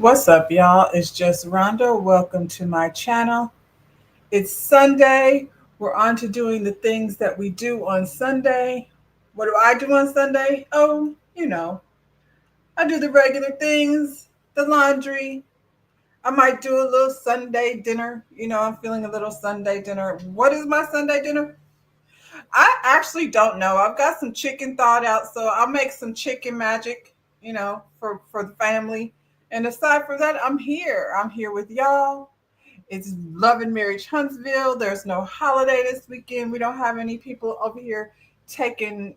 What's up, y'all? It's just Rhonda. Welcome to my channel. It's Sunday. We're on to doing the things that we do on Sunday. What do I do on Sunday? Oh, I do the regular things, the laundry. I might do a little Sunday dinner. I'm feeling a little Sunday dinner. What is my Sunday dinner? I actually don't know. I've got some chicken thawed out, so I'll make some chicken magic, for the family. And aside from that, I'm here. I'm here with y'all. It's Love and Marriage Huntsville. There's no holiday this weekend. We don't have any people over here taking,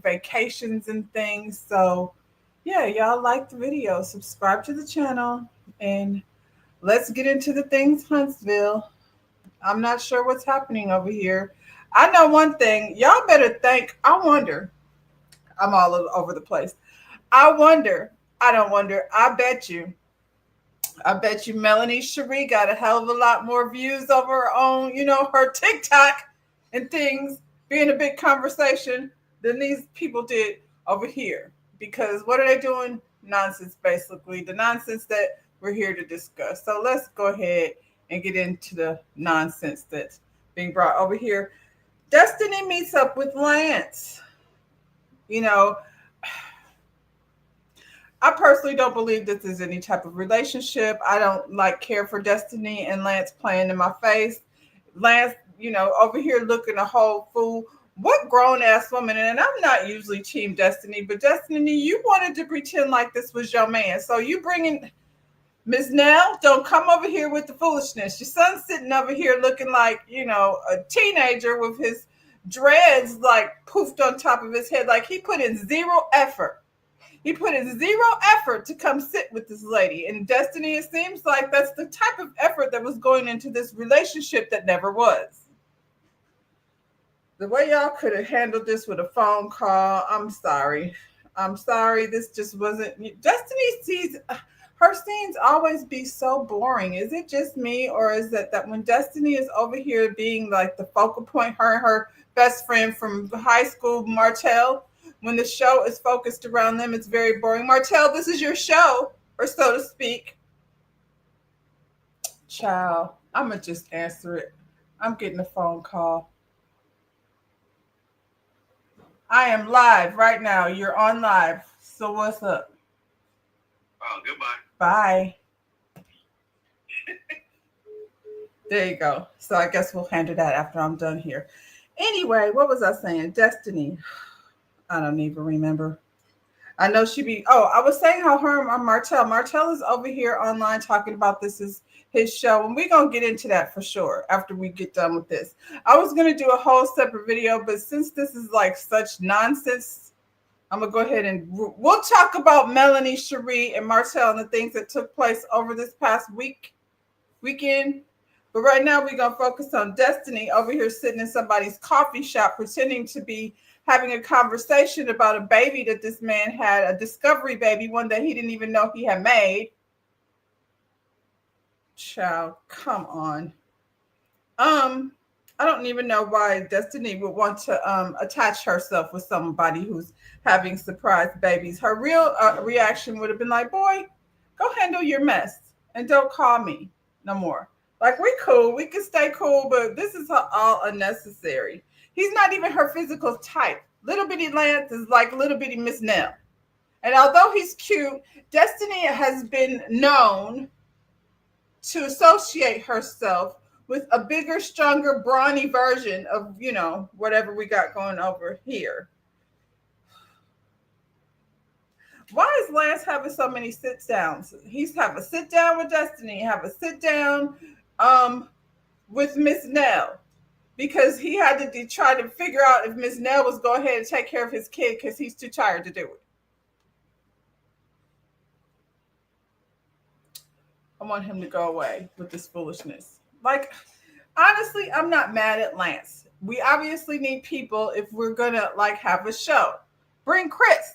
vacations and things. So, yeah, y'all like the video. Subscribe to the channel and let's get into the things, Huntsville. I'm not sure what's happening over here. I know one thing. Y'all better think. I wonder. I'm all over the place. I wonder. I don't wonder. I bet you. I bet you Melanie Cherie got a hell of a lot more views over her own, her TikTok and things being a big conversation than these people did over here. Because what are they doing? Nonsense, basically. The nonsense that we're here to discuss. So let's go ahead and get into the nonsense that's being brought over here. Destiny meets up with Lance. You know, I personally don't believe this is any type of relationship. I don't care for Destiny and Lance playing in my face. Lance, over here looking a whole fool. What grown ass woman, and I'm not usually team Destiny, but Destiny, you wanted to pretend like this was your man. So you bringing Miss Nell, don't come over here with the foolishness. Your son's sitting over here looking like, a teenager with his dreads like poofed on top of his head. Like he put in zero effort. He put in zero effort to come sit with this lady. And Destiny, it seems like that's the type of effort that was going into this relationship that never was. The way y'all could have handled this with a phone call, I'm sorry. I'm sorry. This just wasn't. Destiny sees her scenes always be so boring. Is it just me, or is it that when Destiny is over here being like the focal point, her and her best friend from high school, Martell, when the show is focused around them, it's very boring. Martell, this is your show, or so to speak. Child, I'm going to just answer it. I'm getting a phone call. I am live right now. You're on live. So what's up? Oh, goodbye. Bye. There you go. So I guess we'll handle that after I'm done here. Anyway, what was I saying? Destiny. I don't even remember. I know she be. Oh, I was saying how her and Martell. Martell is over here online talking about this is his show, and we're gonna get into that for sure after we get done with this. I was gonna do a whole separate video, but since this is like such nonsense, I'm gonna go ahead and we'll talk about Melanie Cherie and Martell and the things that took place over this past weekend. But right now we're gonna focus on Destiny over here sitting in somebody's coffee shop pretending to be having a conversation about a baby that this man had, a discovery baby, one that he didn't even know he had made. Child, come on. I don't even know why Destiny would want to attach herself with somebody who's having surprise babies. Her real reaction would have been like, boy, go handle your mess and don't call me no more. Like, we cool. We can stay cool, but this is all unnecessary. He's not even her physical type. Little bitty Lance is like little bitty Miss Nell. And although he's cute, Destiny has been known to associate herself with a bigger, stronger, brawny version of, whatever we got going over here. Why is Lance having so many sit downs? He's have a sit down with Destiny, have a sit down with Miss Nell, because he had to try to figure out if Miss Nell was go ahead and take care of his kid because he's too tired to do it. I want him to go away with this foolishness. Like, honestly, I'm not mad at Lance. We obviously need people if we're gonna have a show. Bring Chris.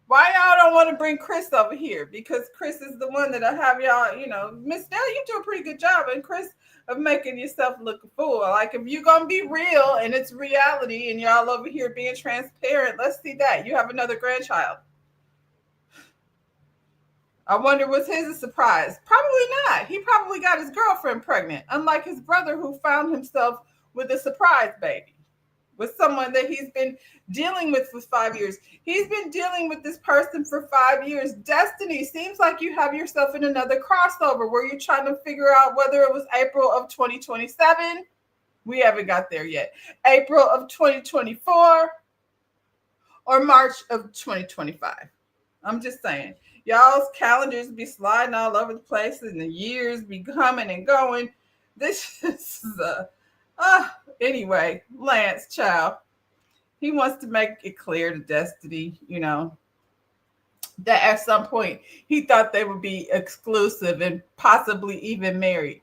Why y'all don't want to bring Chris over here? Because Chris is the one that'll have y'all, Miss Nell, you do a pretty good job, and Chris, of making yourself look a fool. Like, if you're gonna be real and it's reality and y'all over here being transparent, let's see that. You have another grandchild. I wonder, was his a surprise? Probably not. He probably got his girlfriend pregnant, unlike his brother who found himself with a surprise baby, with someone that he's been dealing with for 5 years. He's been dealing with this person for 5 years. Destiny, seems like you have yourself in another crossover where you're trying to figure out whether it was April of 2027. We haven't got there yet. April of 2024 or March of 2025. I'm just saying. Y'all's calendars be sliding all over the place and the years be coming and going. This is anyway, Lance Child. He wants to make it clear to Destiny, that at some point he thought they would be exclusive and possibly even married.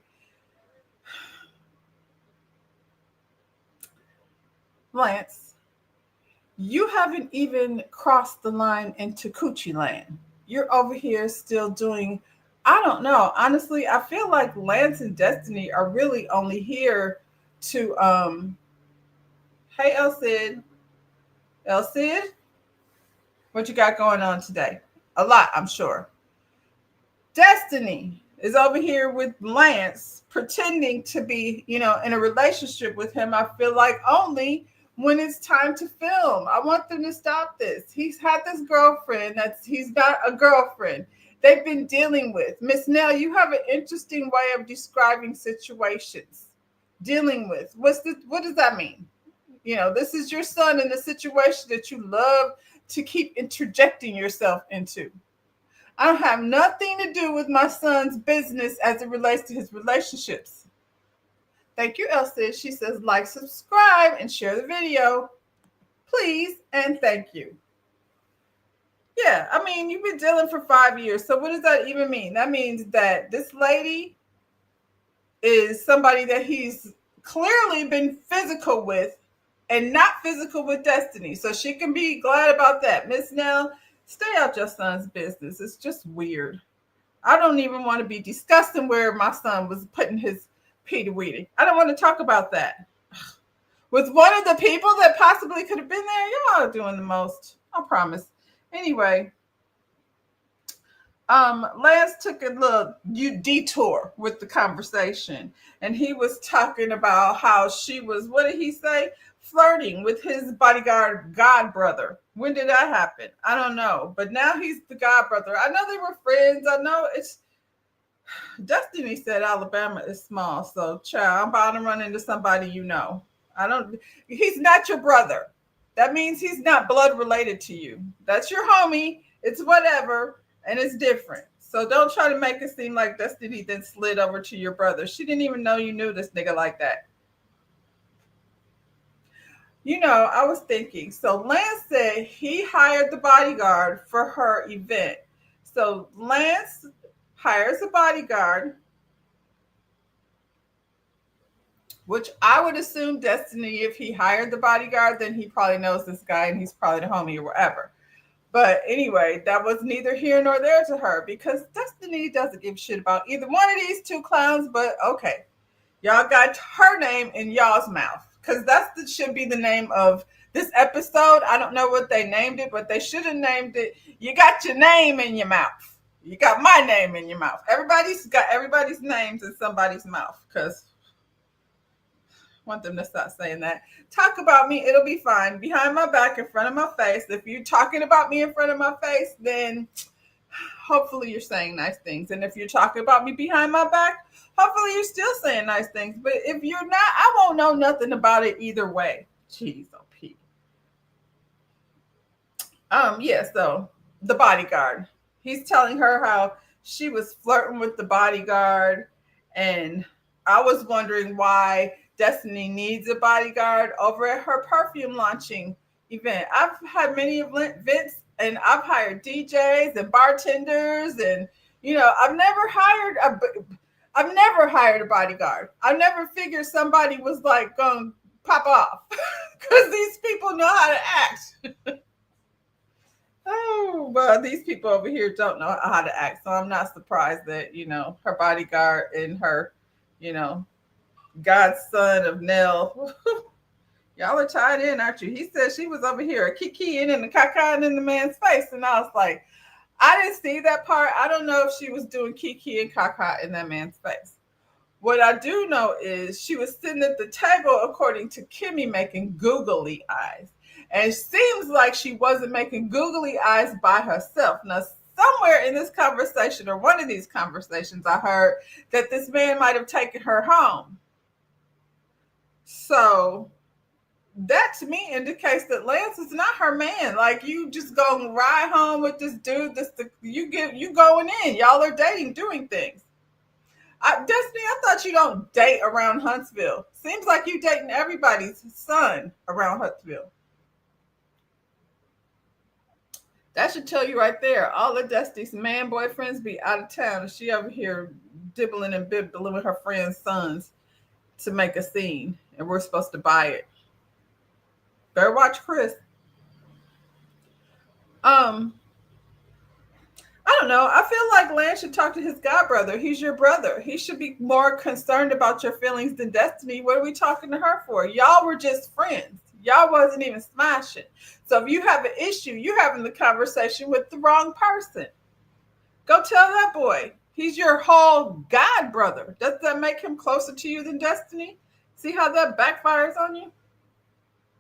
Lance, you haven't even crossed the line into Coochie Land. You're over here still doing, I don't know. Honestly, I feel like Lance and Destiny are really only here to hey El Cid. El Cid, what you got going on today? A lot, I'm sure. Destiny is over here with Lance pretending to be, in a relationship with him. I feel like only when it's time to film. I want them to stop this. He's had this girlfriend he's not a girlfriend. They've been dealing with. Miss Nell, you have an interesting way of describing situations. Dealing with. What does that mean? This is your son in a situation that you love to keep interjecting yourself into. I don't have nothing to do with my son's business as it relates to his relationships. Thank you, Elsa. She says, like, subscribe, and share the video. Please, and thank you. Yeah, I mean, you've been dealing for 5 years. So what does that even mean? That means that this lady is somebody that he's clearly been physical with and not physical with Destiny. So she can be glad about that. Miss Nell, stay out your son's business. It's just weird. I don't even want to be discussing where my son was putting his Peter Weedy. I don't want to talk about that. With one of the people that possibly could have been there, y'all are doing the most. I promise. Anyway, Lance took a little detour with the conversation, and he was talking about how she was, what did he say? Flirting with his bodyguard god brother. When did that happen? I don't know. But now he's the god brother. I know they were friends. I know it's Destiny said Alabama is small. So child, I'm about to run into somebody he's not your brother. That means he's not blood related to you. That's your homie. It's whatever, and it's different. So don't try to make it seem like Destiny then slid over to your brother. She didn't even know you knew this nigga like that. I was thinking. So Lance said he hired the bodyguard for her event. So Lance hires a bodyguard, which I would assume Destiny, if he hired the bodyguard, then he probably knows this guy and he's probably the homie or whatever. But anyway, that was neither here nor there to her because Destiny doesn't give a shit about either one of these two clowns. But okay, y'all got her name in y'all's mouth because should be the name of this episode. I don't know what they named it, but they should have named it, You Got Your Name in Your Mouth. You got my name in your mouth. Everybody's got everybody's names in somebody's mouth because I want them to stop saying that. Talk about me, it'll be fine. Behind my back, in front of my face. If you're talking about me in front of my face, then hopefully you're saying nice things. And if you're talking about me behind my back, hopefully you're still saying nice things. But if you're not, I won't know nothing about it either way. Jeez, oh Pete. So the bodyguard. He's telling her how she was flirting with the bodyguard, and I was wondering why Destiny needs a bodyguard over at her perfume launching event. I've had many events, and I've hired DJs and bartenders, and I've never hired a bodyguard. I never figured somebody was like going to pop off because these people know how to act. Oh, well, these people over here don't know how to act. So I'm not surprised that, her bodyguard and her, godson of Nell. Y'all are tied in, aren't you? He said she was over here kikiing and cacaing in the man's face. And I was like, I didn't see that part. I don't know if she was doing Kiki and Kaka in that man's face. What I do know is she was sitting at the table, according to Kimmy, making googly eyes. And it seems like she wasn't making googly eyes by herself. Now, somewhere in this conversation, or one of these conversations, I heard that this man might have taken her home. So that to me indicates that Lance is not her man. Like, you just gonna ride home with this dude. You going in. Y'all are dating, doing things. Destiny, I thought you don't date around Huntsville. Seems like you dating everybody's son around Huntsville. That should tell you right there. All of Destiny's man boyfriends be out of town, and she over here dibbling and bibbling with her friends' sons to make a scene, and we're supposed to buy it. Better watch Chris. Um, I don't know. I feel like Lance should talk to his god brother. He's your brother. He should be more concerned about your feelings than Destiny. What are we talking to her for? Y'all were just friends. Y'all wasn't even smashing. So if you have an issue, you're having the conversation with the wrong person. Go tell that boy. He's your whole god brother. Does that make him closer to you than Destiny? See how that backfires on you?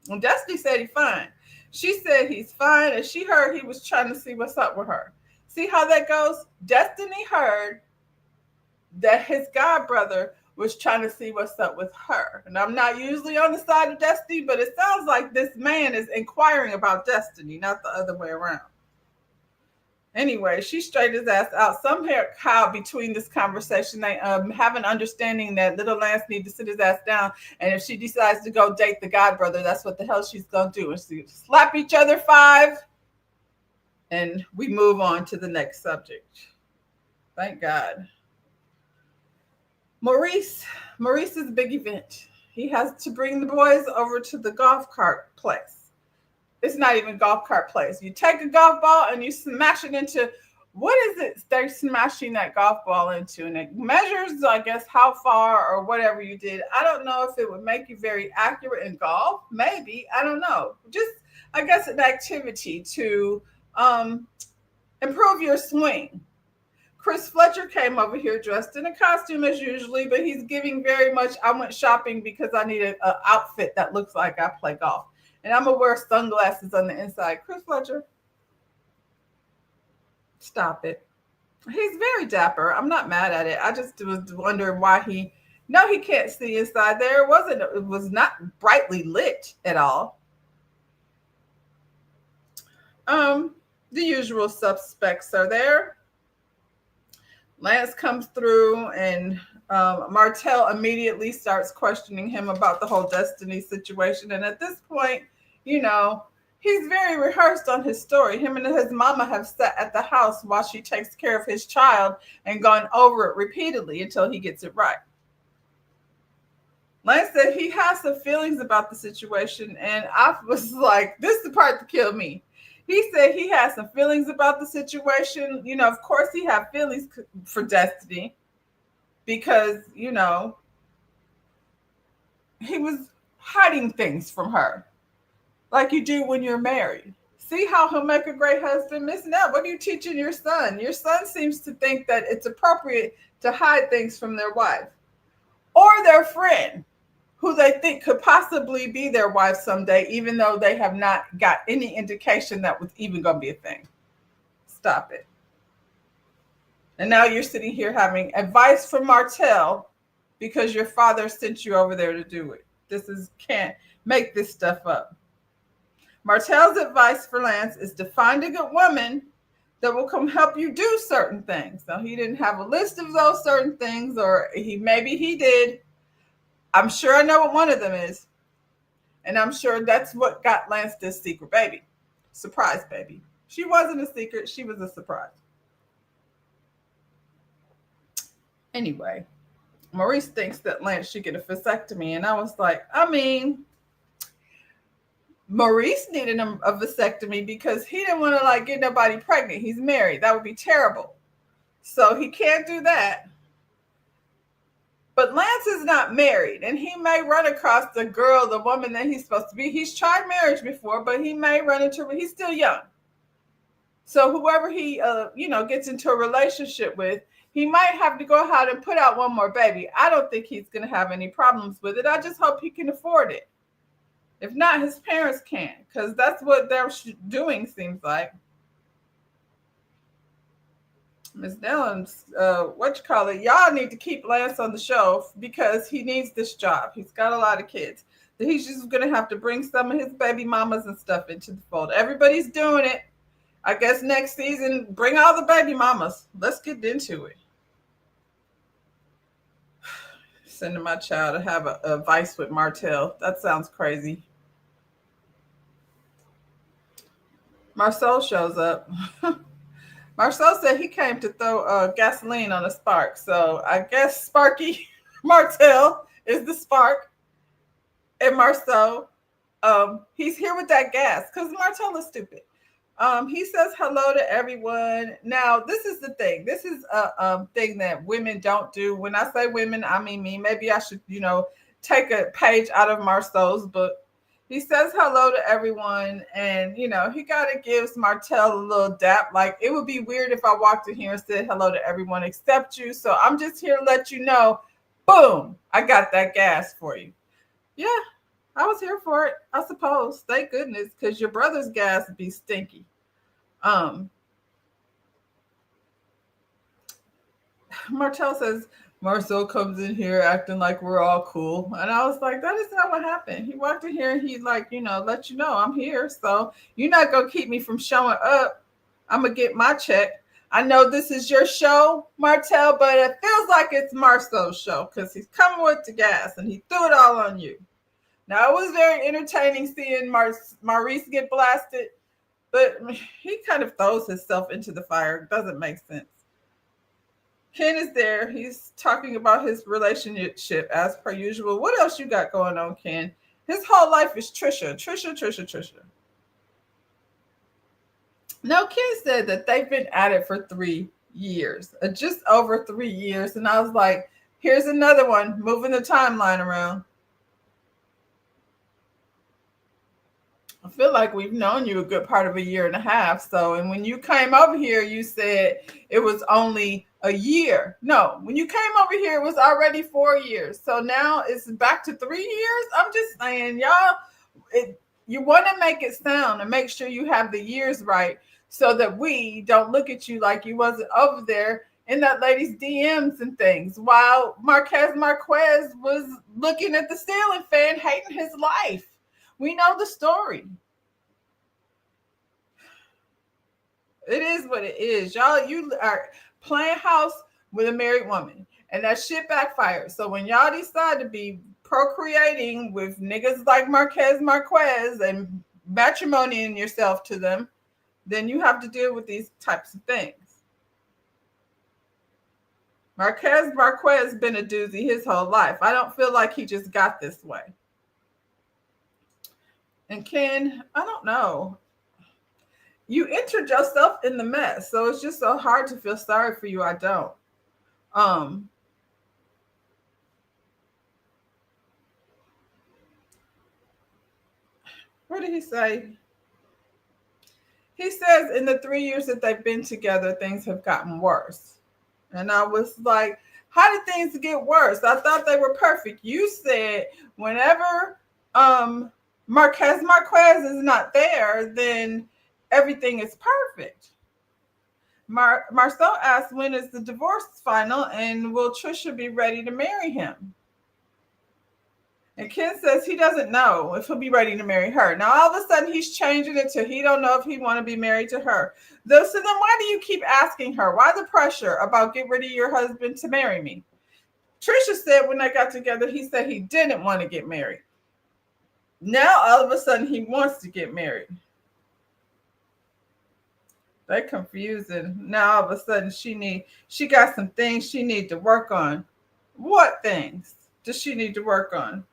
And Destiny said he's fine. She said he's fine, and she heard he was trying to see what's up with her. See how that goes? Destiny heard that his god brother was trying to see what's up with her. And I'm not usually on the side of Destiny, but it sounds like this man is inquiring about Destiny, not the other way around. Anyway, she straightened his ass out. Somehow between this conversation, they have an understanding that little Lance needs to sit his ass down. And if she decides to go date the god brother, that's what the hell she's going to do. And she slap each other 5. And we move on to the next subject. Thank God. Maurice's big event. He has to bring the boys over to the golf cart place. It's not even golf cart place. You take a golf ball and you smash it into, what is it they're smashing that golf ball into? And it measures, I guess, how far or whatever you did. I don't know if it would make you very accurate in golf. Maybe. I don't know. Just, I guess, an activity to improve your swing. Chris Fletcher came over here dressed in a costume as usually, but he's giving very much, I went shopping because I need an outfit that looks like I play golf. And I'm going to wear sunglasses on the inside. Chris Fletcher, stop it. He's very dapper. I'm not mad at it. I just was wondering why he can't see inside there. It was not brightly lit at all. The usual suspects are there. Lance comes through, and Martell immediately starts questioning him about the whole Destiny situation. And at this point, he's very rehearsed on his story. Him and his mama have sat at the house while she takes care of his child and gone over it repeatedly until he gets it right. Lance said he has some feelings about the situation, and I was like, this is the part that killed me. He said he has some feelings about the situation. Of course he had feelings for Destiny because, he was hiding things from her like you do when you're married. See how he'll make a great husband? Miss Nell, what are you teaching your son? Your son seems to think that it's appropriate to hide things from their wife or their friend, who they think could possibly be their wife someday, even though they have not got any indication that was even going to be a thing. Stop it. And now you're sitting here having advice from Martell because your father sent you over there to do it. Can't make this stuff up. Martell's advice for Lance is to find a good woman that will come help you do certain things. Now, he didn't have a list of those certain things, or maybe he did. I'm sure I know what one of them is. And I'm sure that's what got Lance this secret baby. Surprise baby. She wasn't a secret. She was a surprise. Anyway, Maurice thinks that Lance should get a vasectomy. And I was like, Maurice needed a vasectomy because he didn't want to get nobody pregnant. He's married. That would be terrible. So he can't do that. But Lance is not married, and he may run across the woman that he's supposed to be. He's tried marriage before, but he may run into her. He's still young. So whoever he gets into a relationship with, he might have to go out and put out one more baby. I don't think he's going to have any problems with it. I just hope he can afford it. If not, his parents can, because that's what they're doing, seems like. Miss Dillon's, what you call it? Y'all need to keep Lance on the show because he needs this job. He's got a lot of kids. He's just gonna have to bring some of his baby mamas and stuff into the fold. Everybody's doing it. I guess next season, bring all the baby mamas. Let's get into it. Sending my child to have a vice with Martell. That sounds crazy. Marcel shows up. Marcel said he came to throw gasoline on a spark. So I guess Sparky Martell is the spark. And Marcel, he's here with that gas because Martell is stupid. He says hello to everyone. Now, this is the thing. This is a thing that women don't do. When I say women, I mean me. Maybe I should, take a page out of Marcel's book. He says hello to everyone, and he gotta gives Martell a little dap. Like, it would be weird if I walked in here and said hello to everyone except you. So I'm just here to let you know, boom, I got that gas for you. Yeah, I was here for it, I suppose. Thank goodness, because your brother's gas be stinky. Martell says, Marcel comes in here acting like we're all cool. And I was like, that is not what happened. He walked in here and he's like, let you know I'm here. So you're not going to keep me from showing up. I'm going to get my check. I know this is your show, Martell, but it feels like it's Marcel's show because he's coming with the gas and he threw it all on you. Now, it was very entertaining seeing Maurice get blasted, but he kind of throws himself into the fire. It doesn't make sense. Ken is there. He's talking about his relationship as per usual. What else you got going on, Ken? His whole life is Trisha. No, Ken said that they've been at it for 3 years, just over 3 years. And I was like, here's another one, moving the timeline around. I feel like we've known you a good part of a year and a half. So, and when you came over here, you said it was only a year. No, when you came over here, it was already 4 years. So now it's back to 3 years. I'm just saying, y'all, you want to make it sound and make sure you have the years right so that we don't look at you like you wasn't over there in that lady's DMs and things while Marquez was looking at the ceiling fan, hating his life. We know the story. It is what it is. Y'all, you are playing house with a married woman. And that shit backfired. So when y'all decide to be procreating with niggas like Marquez and matrimonying yourself to them, then you have to deal with these types of things. Marquez been a doozy his whole life. I don't feel like he just got this way. And Ken, I don't know. You entered yourself in the mess, so it's just so hard to feel sorry for you. I don't. What did he say? He says in the 3 years that they've been together, things have gotten worse. And I was like, how did things get worse? I thought they were perfect. You said whenever Marquez is not there, then everything is perfect. Marcel asked, when is the divorce final and will Trisha be ready to marry him? And Ken says he doesn't know if he'll be ready to marry her. Now, all of a sudden, he's changing it to he don't know if he want to be married to her. So then why do you keep asking her? Why the pressure about get rid of your husband to marry me? Trisha said when they got together, he said he didn't want to get married. Now, all of a sudden, he wants to get married. They're confusing. Now, all of a sudden, she got some things she need to work on. What things does she need to work on?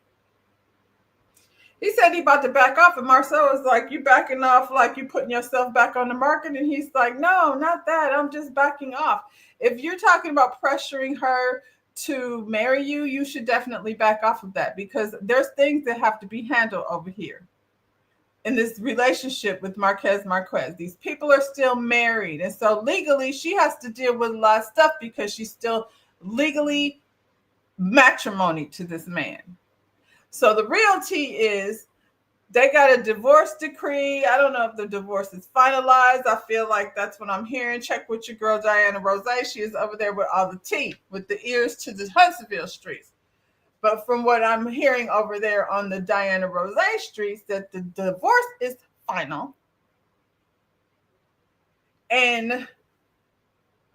He said he about to back off, and Marcel was like, you backing off like you putting yourself back on the market? And he's like, no, not that. I'm just backing off. If you're talking about pressuring her to marry you, you should definitely back off of that because there's things that have to be handled over here. in this relationship with Marquez Marquez. These people are still married. And so legally, she has to deal with a lot of stuff because she's still legally matrimony to this man. So the real tea is they got a divorce decree. I don't know if the divorce is finalized. I feel like that's what I'm hearing. Check with your girl Diana Rose. She is over there with all the tea, with the ears to the Huntsville streets. But from what I'm hearing over there on the Diana Rose streets, that the divorce is final. And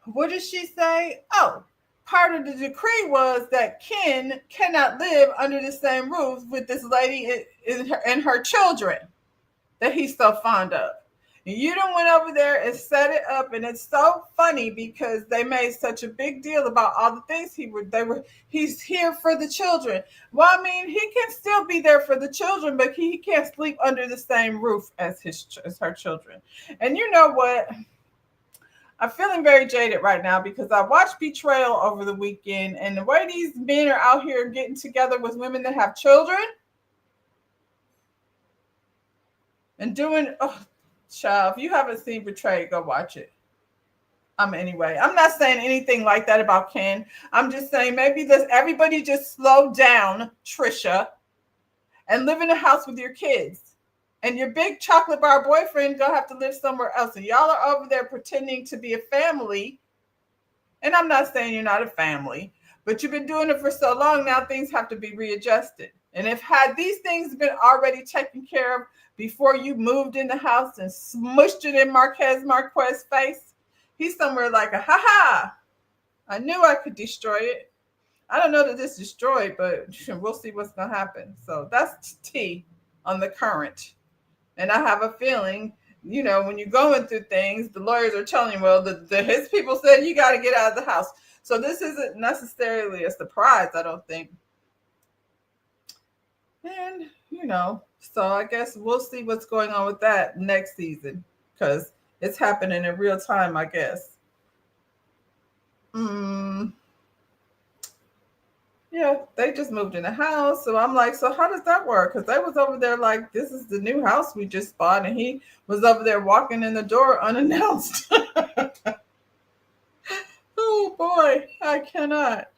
what did she say? Oh, part of the decree was that Ken cannot live under the same roof with this lady and her children that he's so fond of. And you done went over there and set it up, and it's so funny because they made such a big deal about all the things he's here for the children. Well, I mean, he can still be there for the children, but he can't sleep under the same roof as her children. And you know what? I'm feeling very jaded right now because I watched Betrayal over the weekend, and the way these men are out here getting together with women that have children and doing, oh, child, if you haven't seen Betrayed, go watch it. Anyway, I'm not saying anything like that about Ken. I'm just saying maybe everybody just slow down, Trisha, and live in a house with your kids. And your big chocolate bar boyfriend gonna have to live somewhere else. And y'all are over there pretending to be a family. And I'm not saying you're not a family, but you've been doing it for so long now, things have to be readjusted. And if had these things been already taken care of before you moved in the house and smushed it in Marquez Marquez's face, he's somewhere like a ha. I knew I could destroy it. I don't know that it's destroyed, but we'll see what's gonna happen. So that's tea on the current. And I have a feeling, when you're going through things, the lawyers are telling you, well, his people said you got to get out of the house. So this isn't necessarily a surprise, I don't think. And, so I guess we'll see what's going on with that next season because it's happening in real time, I guess. Yeah, they just moved in the house. So I'm like, so how does that work? Because they was over there like, this is the new house we just bought. And he was over there walking in the door unannounced. Oh, boy, I cannot.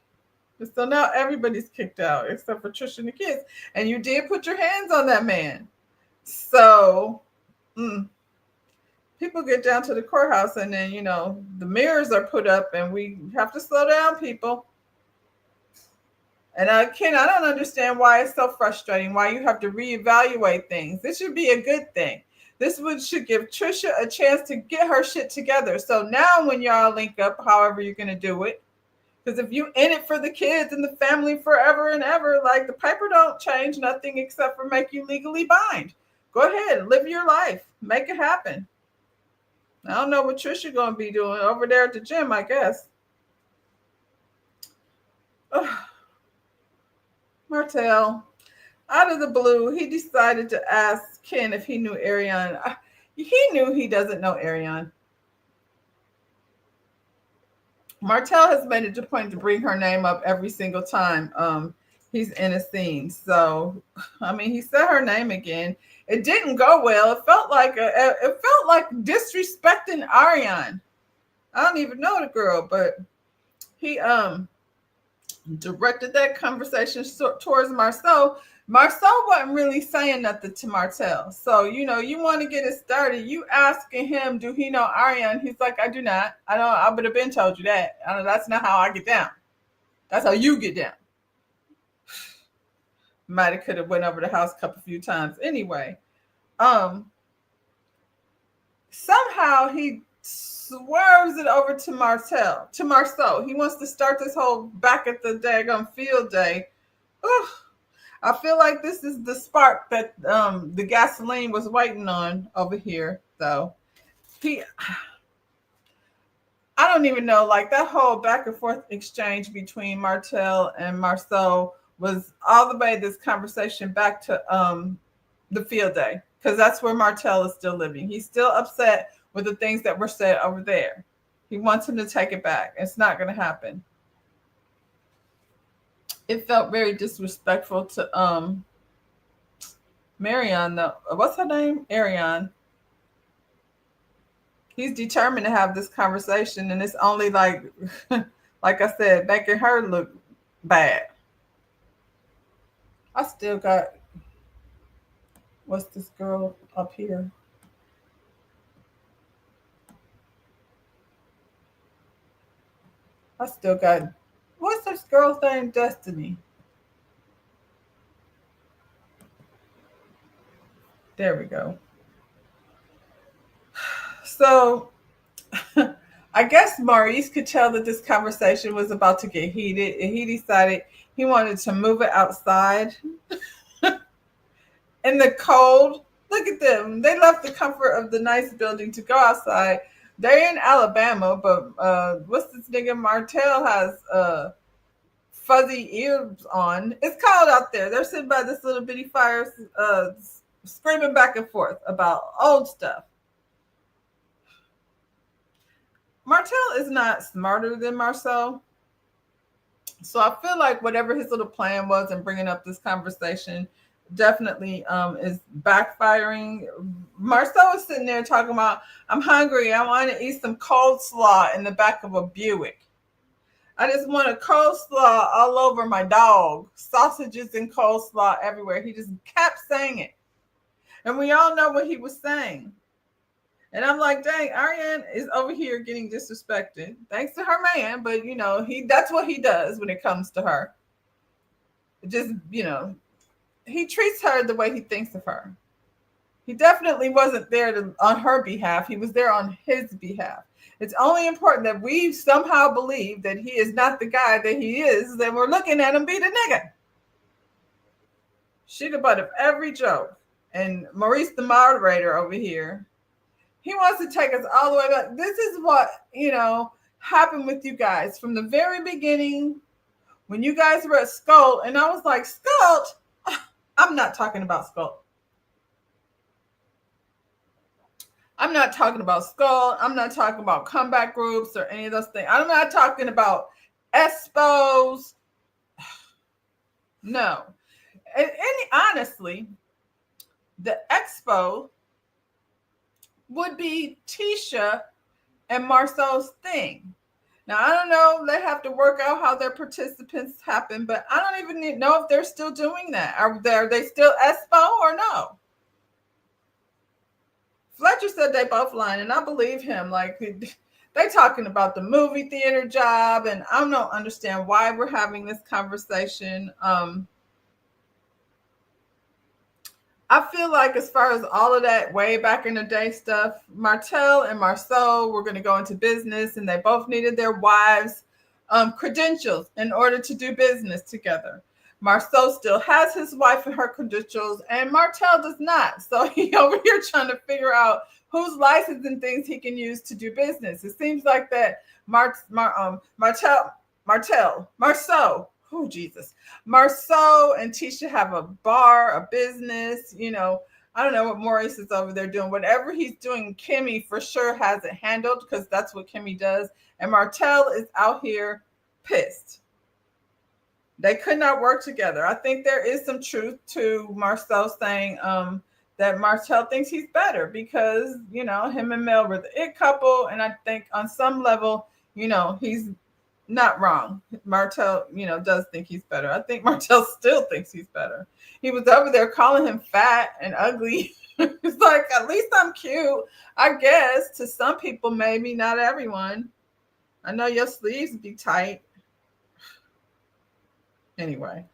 So now everybody's kicked out except for Trish and the kids. And you did put your hands on that man. So people get down to the courthouse and then, the mirrors are put up and we have to slow down, people. And I don't understand why it's so frustrating, why you have to reevaluate things. This should be a good thing. Should give Trisha a chance to get her shit together. So now when y'all link up, however you're going to do it, because if you in it for the kids and the family forever and ever, like the paper don't change nothing except for make you legally bind. Go ahead, live your life. Make it happen. I don't know what Trisha going to be doing over there at the gym, I guess. Ugh. Martell, out of the blue, he decided to ask Ken if he knew Ariane. He knew he doesn't know Ariane. Martell has made it a point to bring her name up every single time he's in a scene. So, he said her name again. It didn't go well. It felt like disrespecting Ariane. I don't even know the girl, but he directed that conversation towards Marceau. Marceau wasn't really saying nothing to Martell. So, you want to get it started. You asking him, do he know Ariane? He's like, I do not. I would have been told you that. That's not how I get down. That's how you get down. Might have could have went over the house a few times. Anyway, somehow he swerves it over to Marceau. He wants to start this whole back at the daggone field day. Ugh. I feel like this is the spark that the gasoline was waiting on over here. So I don't even know, like that whole back and forth exchange between Martell and Marceau was all the way this conversation back to the field day, because that's where Martell is still living. He's still upset with the things that were said over there. He wants him to take it back. It's not going to happen. It felt very disrespectful to Marion, what's her name? Ariane. He's determined to have this conversation, and it's only like, like I said, making her look bad. I still got what's this girl up here? I still got what's this girl's name? Destiny. There we go. So I guess Maurice could tell that this conversation was about to get heated, and he decided he wanted to move it outside in the cold. Look at them. They left the comfort of the nice building to go outside. They're in Alabama, but what's this nigga Martell has fuzzy ears on. It's cold out there. They're sitting by this little bitty fire, screaming back and forth about old stuff. Martell is not smarter than Marcel. So I feel like whatever his little plan was in bringing up this conversation definitely is backfiring. Marcel was sitting there talking about, I'm hungry. I want to eat some coleslaw in the back of a Buick. I just want a coleslaw all over my dog. Sausages and coleslaw everywhere. He just kept saying it. And we all know what he was saying. And I'm like, dang, Ariane is over here getting disrespected. Thanks to her man, but that's what he does when it comes to her. Just, he treats her the way he thinks of her. He definitely wasn't there on her behalf. He was there on his behalf. It's only important that we somehow believe that he is not the guy that he is, that we're looking at him be the nigga. She the butt of every joke. And Maurice, the moderator over here, he wants to take us all the way back. This is what, happened with you guys from the very beginning when you guys were at Skull. And I was like, Skull? I'm not talking about Skull. I'm not talking about Skull. I'm not talking about comeback groups or any of those things. I'm not talking about expos. No. And honestly, the expo would be Tisha and Marcel's thing. Now, I don't know. They have to work out how their participants happen, but I don't even know if they're still doing that. Are they still expo or no? Fletcher said they both lying, and I believe him. Like, they talking about the movie theater job, and I don't understand why we're having this conversation. I feel like as far as all of that way back in the day stuff, Martell and Marceau were going to go into business, and they both needed their wives' credentials in order to do business together. Marceau still has his wife and her credentials, and Martell does not. So he over here trying to figure out whose license and things he can use to do business. It seems like that Marceau, oh Jesus, Marceau and Tisha have a bar, a business. I don't know what Maurice is over there doing. Whatever he's doing, Kimmy for sure has it handled because that's what Kimmy does. And Martell is out here pissed. They could not work together. I think there is some truth to Marcel saying that Martell thinks he's better because, him and Mel were the it couple. And I think on some level, he's not wrong. Martell, does think he's better. I think Martell still thinks he's better. He was over there calling him fat and ugly. It's like, at least I'm cute. I guess to some people, maybe not everyone. I know your sleeves be tight. Anyway.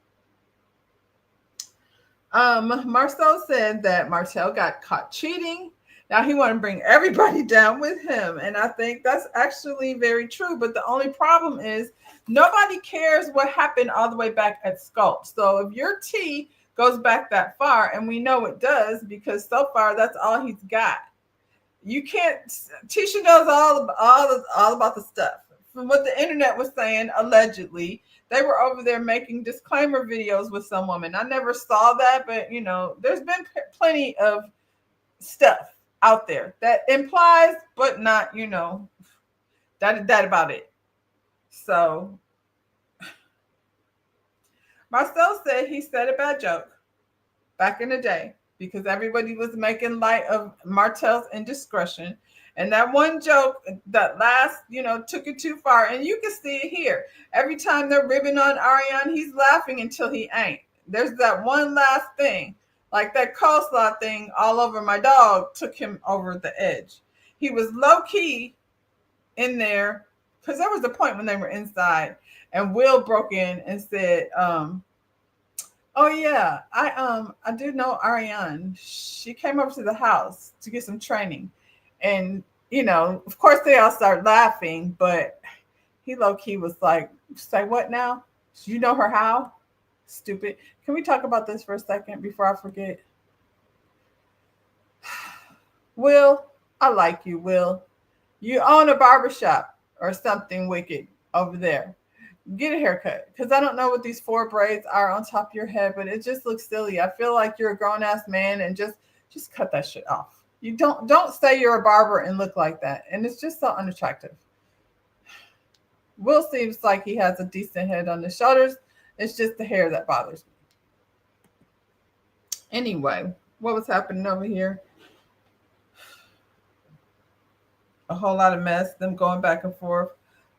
Marcel said that Martell got caught cheating. Now he want to bring everybody down with him. And I think that's actually very true. But the only problem is nobody cares what happened all the way back at Sculpt. So if your tea goes back that far, and we know it does because so far that's all he's got. You can't, Tisha knows all about the stuff. From what the internet was saying, allegedly, they were over there making disclaimer videos with some woman. I never saw that, but there's been plenty of stuff out there that implies, but not, that about it. So Marcel said he said a bad joke back in the day because everybody was making light of Martell's indiscretion. And that one joke, that last, took it too far. And you can see it here. Every time they're ribbing on Ariane, he's laughing until he ain't. There's that one last thing, like that coleslaw thing all over my dog took him over the edge. He was low key in there because there was a point when they were inside and Will broke in and said, oh yeah, I do know Ariane. She came over to the house to get some training. And, of course they all start laughing, but he low key was like, say what now? You know her how? Stupid. Can we talk about this for a second before I forget? Will, I like you, Will. You own a barbershop or something wicked over there. Get a haircut. Because I don't know what these four braids are on top of your head, but it just looks silly. I feel like you're a grown ass man and just cut that shit off. You don't say you're a barber and look like that. And it's just so unattractive. Will seems like he has a decent head on his shoulders. It's just the hair that bothers me. Anyway, what was happening over here? A whole lot of mess, them going back and forth.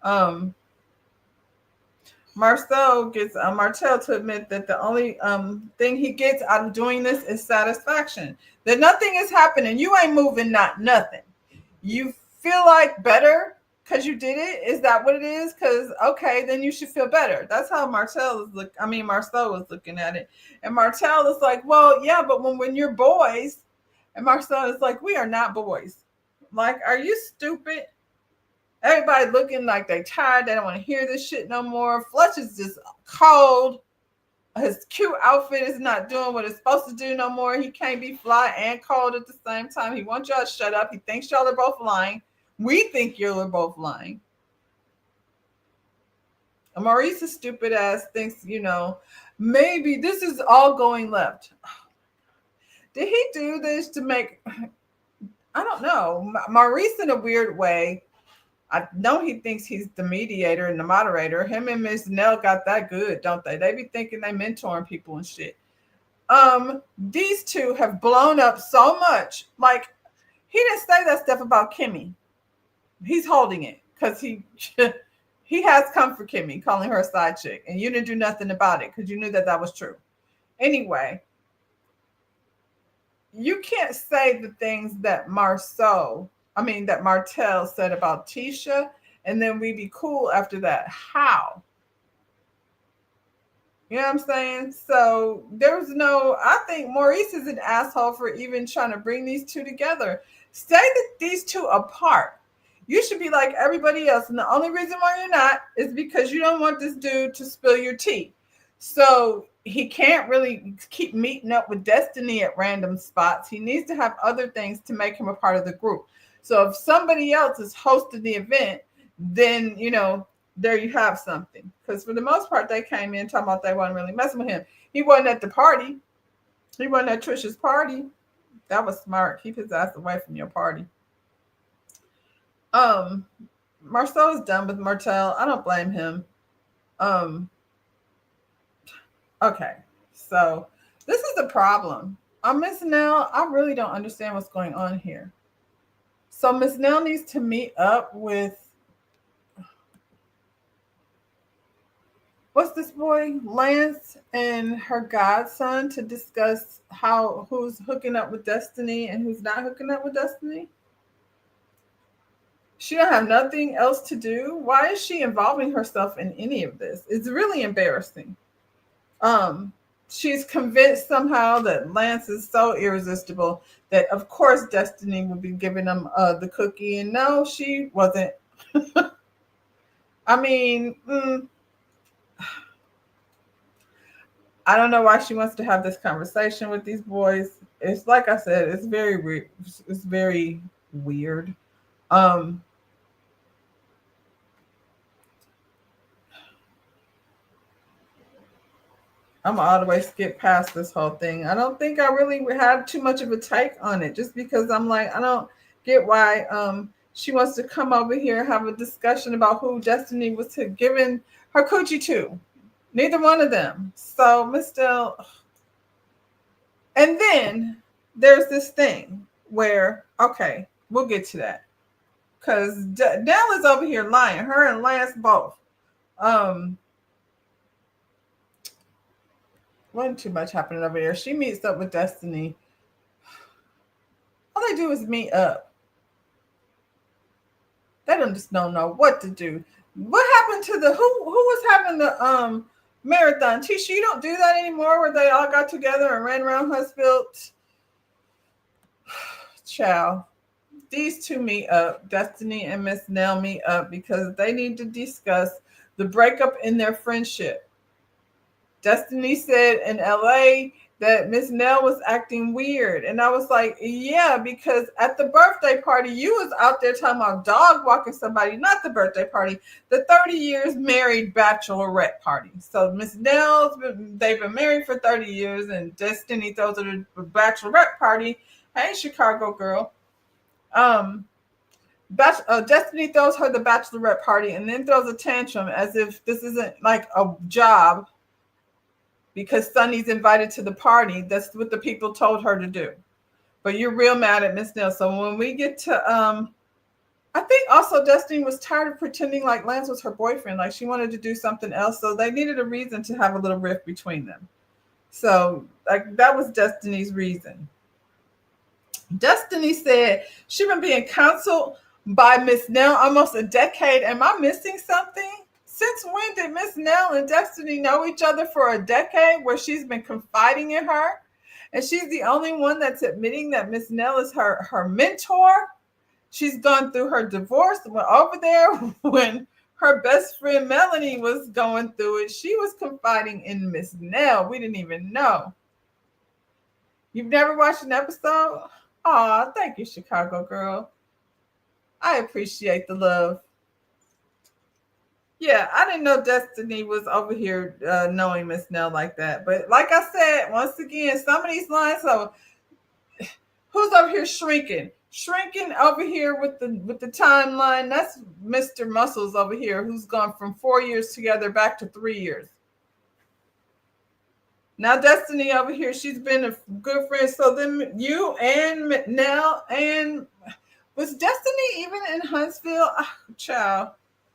Um, Marcel gets Martel to admit that the only thing he gets out of doing this is satisfaction. That nothing is happening. You ain't moving, not nothing. You feel like better because you did it. Is that what it is? Because okay, then you should feel better. That's how Marcel was looking at it, and Martel is like, well, yeah, but when you're boys, and Marcel is like, we are not boys. Like, are you stupid? Everybody looking like they tired. They don't want to hear this shit no more. Fletch is just cold. His cute outfit is not doing what it's supposed to do no more. He can't be fly and cold at the same time. He wants y'all to shut up. He thinks y'all are both lying. We think y'all are both lying. And Maurice's stupid ass thinks, maybe this is all going left. Did he do this to make... I don't know. Maurice, in a weird way, I know he thinks he's the mediator and the moderator. Him and Miss Nell got that good, don't they? They be thinking they mentoring people and shit. These two have blown up so much. Like, he didn't say that stuff about Kimmy. He's holding it because he he has come for Kimmy, calling her a side chick, and you didn't do nothing about it because you knew that was true. Anyway, you can't say the things that Martel said about Tisha, and then we be cool after that. How? You know what I'm saying? So I think Maurice is an asshole for even trying to bring these two together. Say that these two apart. You should be like everybody else. And the only reason why you're not is because you don't want this dude to spill your tea. So he can't really keep meeting up with Destiny at random spots. He needs to have other things to make him a part of the group. So if somebody else is hosting the event, then, there you have something. Because for the most part, they came in talking about they wasn't really messing with him. He wasn't at the party. He wasn't at Trisha's party. That was smart. Keep his ass away from your party. Marcel is done with Martel. I don't blame him. Okay, so this is the problem. Miss Nell, I really don't understand what's going on here. So Miss Nell needs to meet up with, what's this boy, Lance, and her godson to discuss who's hooking up with Destiny and who's not hooking up with Destiny. She don't have nothing else to do. Why is she involving herself in any of this? It's really embarrassing. She's convinced somehow that Lance is so irresistible that of course Destiny will be giving him the cookie, and no, she wasn't. I mean, I don't know why she wants to have this conversation with these boys. It's like I said, it's very weird. It's very weird. I'm all the way skip past this whole thing. I don't think I really had too much of a take on it, just because I'm like, I don't get why she wants to come over here and have a discussion about who Destiny was giving her coochie to. Neither one of them. So, Mr. And then there's this thing where, okay, we'll get to that. Because Dell is over here lying. Her and Lance both. Um, wasn't too much happening over there. She meets up with Destiny. All they do is meet up. They just don't know what to do. What happened to the who was having the marathon? Tisha, you don't do that anymore where they all got together and ran around Huntsville. Ciao. These two meet up. Destiny and Miss Nell meet up because they need to discuss the breakup in their friendship. Destiny said in LA that Miss Nell was acting weird. And I was like, yeah, because at the birthday party, you was out there talking about dog walking somebody, not the birthday party, the 30 years married bachelorette party. So Miss Nell's, they've been married for 30 years and Destiny throws her the bachelorette party. Hey, Chicago girl. Um, Destiny throws her the bachelorette party and then throws a tantrum as if this isn't like a job because Sunny's invited to the party. That's what the people told her to do. But you're real mad at Miss Nell. So when we get to I think also Destiny was tired of pretending like Lance was her boyfriend. Like she wanted to do something else. So they needed a reason to have a little rift between them. So like that was Destiny's reason. Destiny said she's been being counseled by Miss Nell almost a decade. Am I missing something? Since when did Miss Nell and Destiny know each other for a decade where she's been confiding in her? And she's the only one that's admitting that Miss Nell is her mentor. She's gone through her divorce. Went over there when her best friend Melanie was going through it. She was confiding in Miss Nell. We didn't even know. You've never watched an episode? Aw, thank you, Chicago girl. I appreciate the love. Yeah, I didn't know Destiny was over here knowing Miss Nell like that. But like I said, once again, some of these lines. So who's over here shrinking? Shrinking over here with the timeline. That's Mr. Muscles over here, who's gone from 4 years together back to 3 years. Now Destiny over here, she's been a good friend. So then you and Nell and was Destiny even in Huntsville? Oh, child.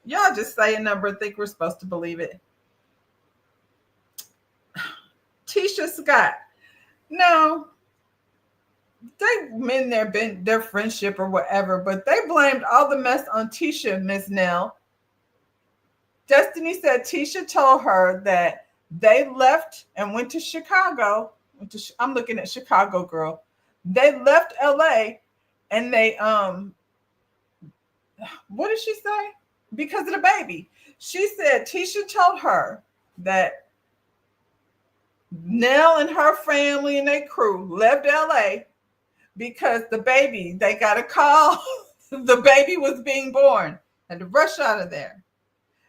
Y'all just say a number and think we're supposed to believe it. Tisha Scott. No, they meant their friendship or whatever, but they blamed all the mess on Tisha, Miss Nell. Destiny said Tisha told her that they left and went to Chicago. I'm looking at Chicago girl. They left LA and they what did she say? Because of the baby. She said Tisha told her that Nell and her family and their crew left LA because the baby, they got a call, the baby was being born, and to rush out of there.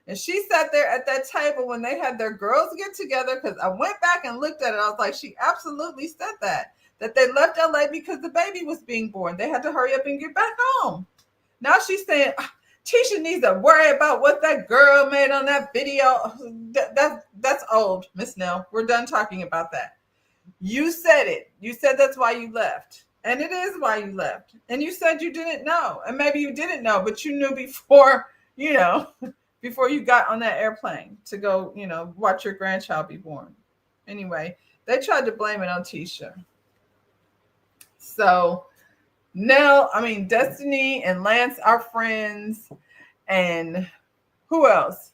And she sat there at that table when they had their girls get together, because I went back and looked at it. I was like, she absolutely said that they left LA because the baby was being born. They had to hurry up and get back home. Now she's saying, Tisha needs to worry about what that girl made on that video. That's old, Miss Nell. We're done talking about that. You said it. You said that's why you left. And it is why you left. And you said you didn't know. And maybe you didn't know, but you knew before, before you got on that airplane to go, watch your grandchild be born. Anyway, they tried to blame it on Tisha. So Destiny and Lance are friends. And who else?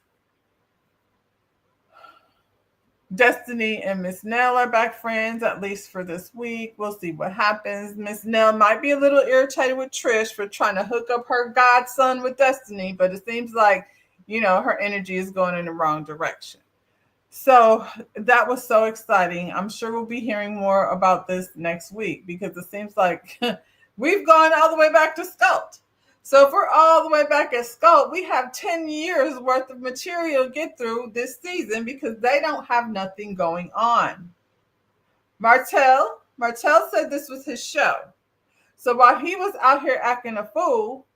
Destiny and Miss Nell are back friends, at least for this week. We'll see what happens. Miss Nell might be a little irritated with Trish for trying to hook up her godson with Destiny, but it seems like, her energy is going in the wrong direction. So that was so exciting. I'm sure we'll be hearing more about this next week because it seems like we've gone all the way back to Sculpt. So if we're all the way back at Sculpt, we have 10 years worth of material to get through this season because they don't have nothing going on. Martell said this was his show. So while he was out here acting a fool,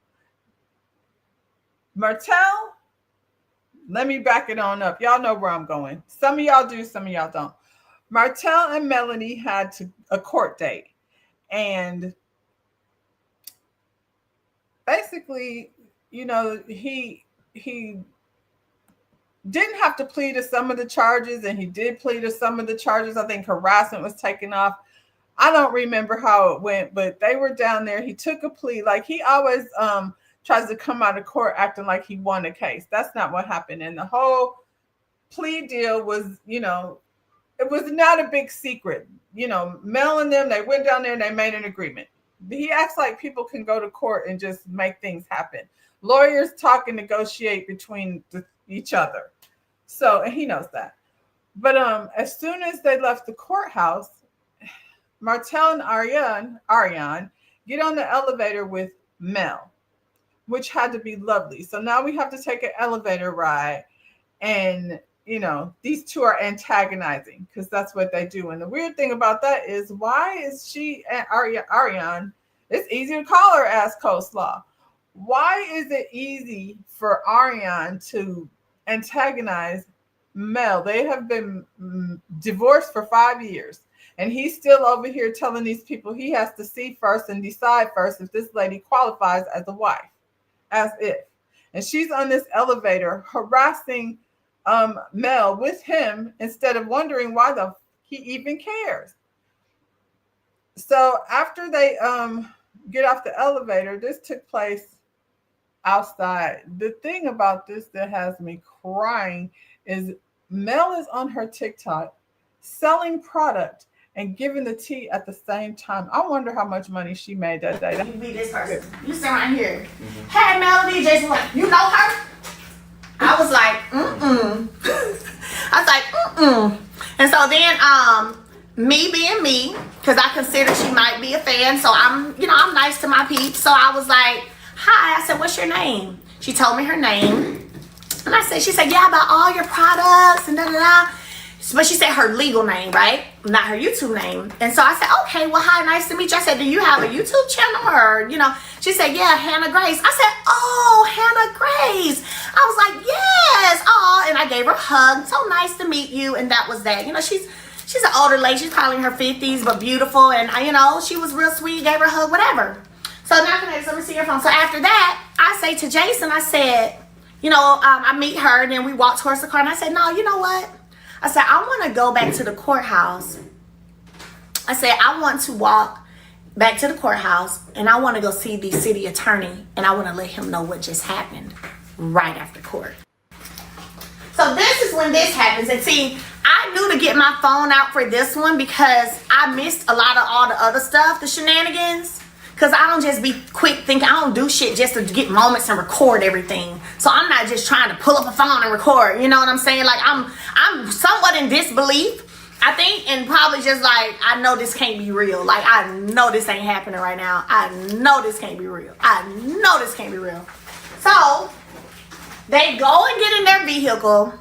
Martell, let me back it on up. Y'all know where I'm going. Some of y'all do, some of y'all don't. Martell and Melanie had a court date. And basically, he didn't have to plead to some of the charges, and he did plead to some of the charges. I think harassment was taken off. I don't remember how it went, but they were down there. He took a plea. Like, he always tries to come out of court acting like he won a case. That's not what happened. And the whole plea deal was, it was not a big secret. Mel and them, they went down there and they made an agreement. He acts like people can go to court and just make things happen. Lawyers talk and negotiate between each other. So, and he knows that. But as soon as they left the courthouse, Martel and Ariane get on the elevator with Mel, which had to be lovely. So now we have to take an elevator ride, and these two are antagonizing because that's what they do. And the weird thing about that is, why is she and Ariane? It's easy to call her ass coleslaw. Why is it easy for Ariane to antagonize Mel? They have been divorced for 5 years. And he's still over here telling these people he has to see first and decide first if this lady qualifies as a wife, as if. And she's on this elevator harassing Mel with him instead of wondering why he even cares. So after they get off the elevator, this took place outside. The thing about this that has me crying is Mel is on her TikTok selling product and giving the tea at the same time. I wonder how much money she made that day. You be this person. You sit right here. Mm-hmm. Hey, Melody, Jason, you know her? I was like, I was like, And so then, me being me, because I consider she might be a fan, so I'm nice to my peeps. So I was like, hi. I said, what's your name? She told me her name. And she said, yeah, I buy all your products and da-da-da. But she said her legal name, right? Not her YouTube name. And so I said, okay, well, hi, nice to meet you. I said, do you have a YouTube channel or, She said, yeah, Hannah Grace. I said, oh, Hannah Grace. I was like, yes. Oh, and I gave her a hug. So nice to meet you. And that was that. She's an older lady. She's probably in her 50s, but beautiful. And, she was real sweet. Gave her a hug, whatever. So now let me see your phone. So after that, I say to Jason, I said, I meet her. And then we walk towards the car. And I said, no, you know what? I said, I want to go back to the courthouse. I said, I want to walk back to the courthouse and I want to go see the city attorney and I want to let him know what just happened right after court. So this is when this happens. And see, I knew to get my phone out for this one because I missed a lot of all the other stuff, the shenanigans. Because I don't just be quick thinking. I don't do shit just to get moments and record everything. So I'm not just trying to pull up a phone and record. You know what I'm saying? Like, I'm somewhat in disbelief, I think. And probably just like, I know this can't be real. Like, I know this ain't happening right now. I know this can't be real. I know this can't be real. So, they go and get in their vehicle.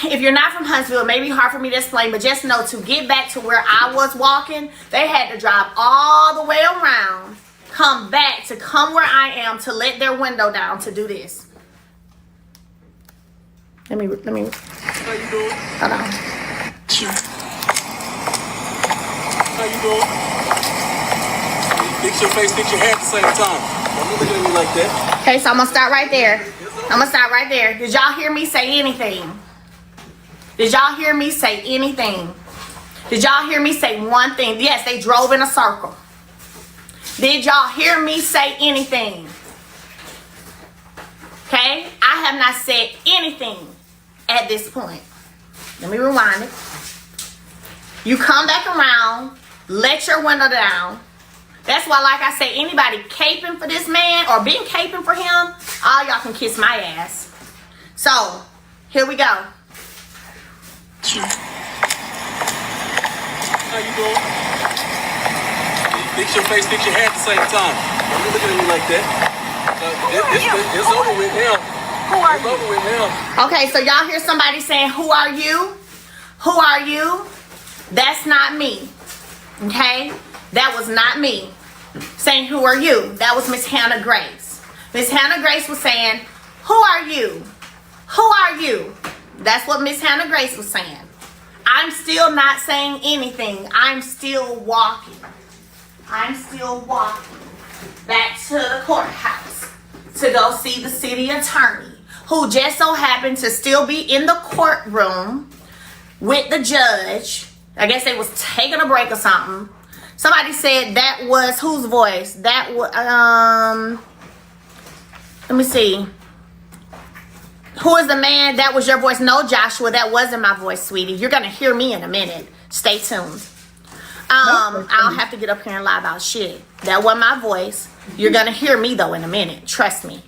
If you're not from Huntsville, it may be hard for me to explain, but just know to get back to where I was walking, they had to drive all the way around, come back to come where I am to let their window down to do this. Let me. How you doing? Hold on. How you doing? Fix your face, fix your hair at the same time. Don't be looking at me like that. Okay, so I'm gonna start right there. Did y'all hear me say anything? Did y'all hear me say anything? Did y'all hear me say one thing? Yes, they drove in a circle. Did y'all hear me say anything? Okay, I have not said anything at this point. Let me rewind it. You come back around, let your window down. That's why, like I say, anybody caping for this man or been caping for him, all y'all can kiss my ass. So, here we go. How you doing? Fix your face, fix your hair at the same time. Don't be looking at me like that. It's over with now. Who are you? It's over with now. Okay, so y'all hear somebody saying, who are you? Who are you? That's not me. Okay? That was not me saying, who are you? That was Miss Hannah Grace. Miss Hannah Grace was saying, who are you? Who are you? That's what Miss Hannah Grace was saying. I'm still not saying anything. I'm still walking. I'm still walking back to the courthouse to go see the city attorney, who just so happened to still be in the courtroom with the judge. I guess they was taking a break or something. Somebody said that was whose voice? That was let me see. Who is the man? That was your voice? No, Joshua, that wasn't my voice, sweetie. You're gonna hear me in a minute. Stay tuned. I don't have to get up here and lie about shit. That wasn't my voice. You're gonna hear me though in a minute. Trust me.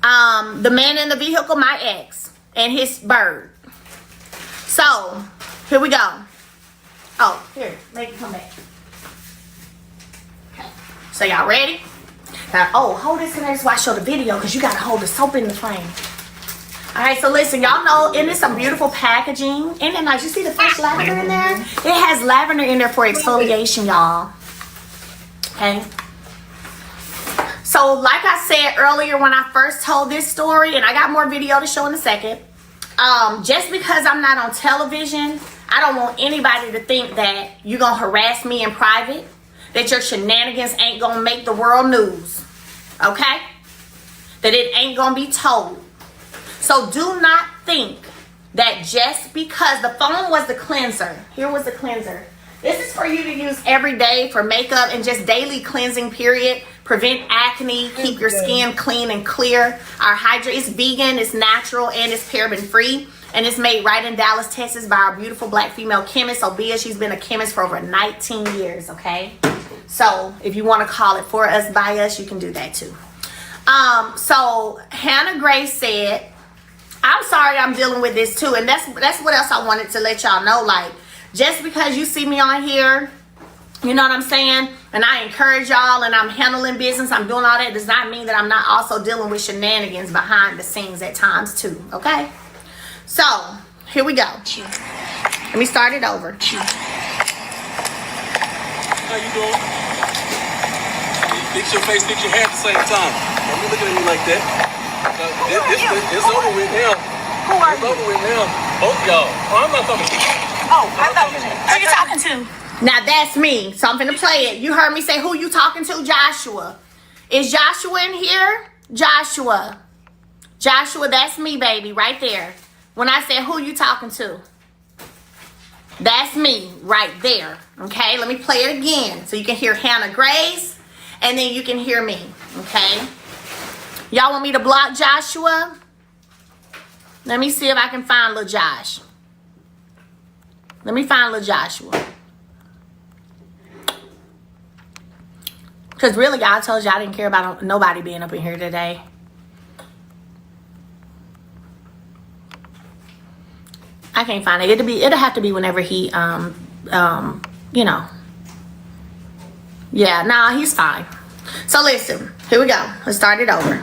The man in the vehicle, my ex, and his bird. So here we go. Oh, here, make it come back. Okay. So y'all ready? Now, hold this and I just watch show the video because you gotta hold the soap in the frame. Alright, so listen, y'all know, and it's some beautiful packaging. Isn't it nice? You see the fresh lavender in there? It has lavender in there for exfoliation, y'all. Okay. So, like I said earlier when I first told this story, and I got more video to show in a second, just because I'm not on television, I don't want anybody to think that you're going to harass me in private, that your shenanigans ain't going to make the world news. Okay? That it ain't going to be told. So do not think that just because the phone was the cleanser. Here was the cleanser. This is for you to use every day for makeup and just daily cleansing, period. Prevent acne, keep your skin clean and clear. Our Hydra is vegan, it's natural, and it's paraben free. And it's made right in Dallas, Texas by our beautiful black female chemist, Obia. She's been a chemist for over 19 years, okay? So if you want to call it for us, by us, you can do that too. So Hannah Grace said, I'm sorry I'm dealing with this too. And that's what else I wanted to let y'all know. Like, just because you see me on here, you know what I'm saying? And I encourage y'all and I'm handling business, I'm doing all that, does not mean that I'm not also dealing with shenanigans behind the scenes at times too, okay? So, here we go. Let me start it over. How you doing? Fix your face, fix your hair at the same time. Don't be looking at me like that. It's over with now. Who are It's you? over with now. Both y'all. Oh, I'm not talking to you. Oh, I thought you were. Who you talking to? Now that's me. So I'm finna play it. You heard me say who you talking to? Joshua. Is Joshua in here? Joshua. Joshua, that's me, baby, right there. When I said who you talking to? That's me right there. Okay, let me play it again so you can hear Hannah Grace and then you can hear me. Okay. Y'all want me to block Joshua? Let me see if I can find little Josh. Let me find little Joshua. Because really, God told you I didn't care about nobody being up in here today. I can't find it. It'll have to be whenever he, you know. Yeah, nah, he's fine. So listen, here we go. Let's start it over.